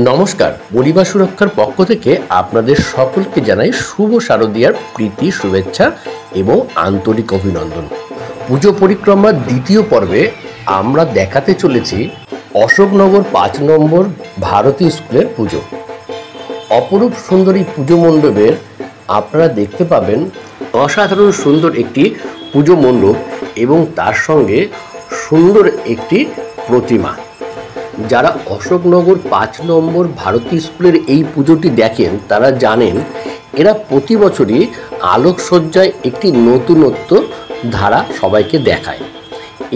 নমস্কার, পরিবার সুরক্ষার পক্ষ থেকে আপনাদের সকলকে জানাই শুভ শারদীয়ার প্রীতি শুভেচ্ছা এবং আন্তরিক অভিনন্দন। পুজো পরিক্রমার দ্বিতীয় পর্বে আমরা দেখাতে চলেছি অশোকনগর ৫ নম্বর ভারতী স্কুলের পুজো। অপরূপ সুন্দর এই পুজো মণ্ডপের আপনারা দেখতে পাবেন অসাধারণ সুন্দর একটি পুজো মণ্ডপ এবং তার সঙ্গে সুন্দর একটি প্রতিমা। যারা অশোকনগর ৫ নম্বর ভারতী স্কুলের এই পুজোটি দেখেন তারা জানেন এরা প্রতি বছরই আলোকসজ্জায় একটি নতুনত্ব ধারা সবাইকে দেখায়।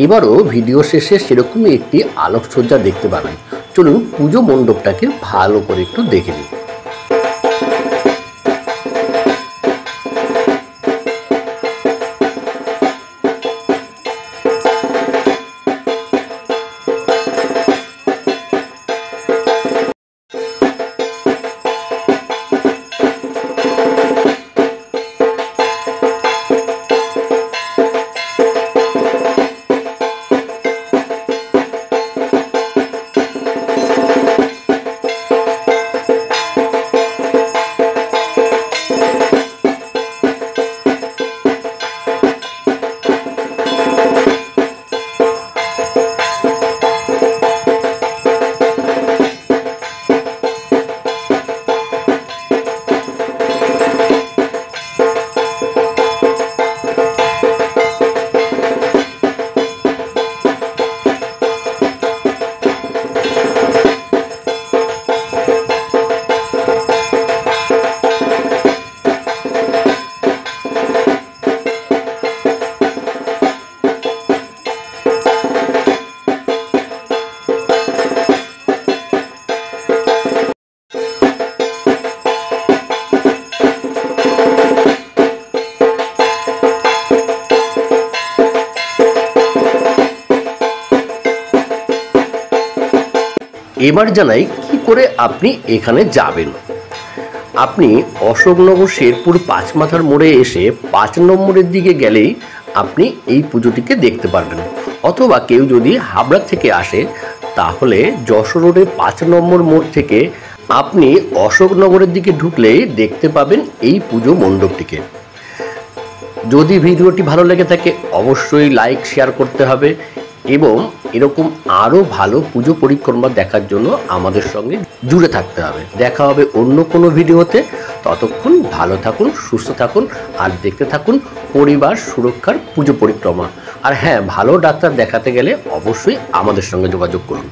এবারও ভিডিও শেষে সেরকমই একটি আলোকসজ্জা দেখতে পাবেন। চলুন পুজো মণ্ডপটাকে ভালো করে একটু দেখে নিই। এবার জানাই কি করে আপনি এখানে যাবেন। আপনি অশোকনগর শেরপুর ৫ মাথার মোড়ে এসে ৫ নম্বরের দিকে গেলেই আপনি এই পুজোটিকে দেখতে পারবেন। অথবা কেউ যদি হাবড়া থেকে আসে তাহলে যশোর রোডে ৫ নম্বর মোড় থেকে আপনি অশোকনগরের দিকে ঢুকলেই দেখতে পাবেন এই পুজো মণ্ডপটিকে। যদি ভিডিওটি ভালো লেগে থাকে অবশ্যই লাইক শেয়ার করতে হবে এবং এরকম আরও ভালো পুজো পরিক্রমা দেখার জন্য আমাদের সঙ্গে জুড়ে থাকতে হবে। দেখা হবে অন্য কোনো ভিডিওতে। ততক্ষণ ভালো থাকুন, সুস্থ থাকুন আর দেখতে থাকুন পরিবার সুরক্ষার পুজো পরিক্রমা। আর হ্যাঁ, ভালো ডাক্তার দেখাতে গেলে অবশ্যই আমাদের সঙ্গে যোগাযোগ করুন।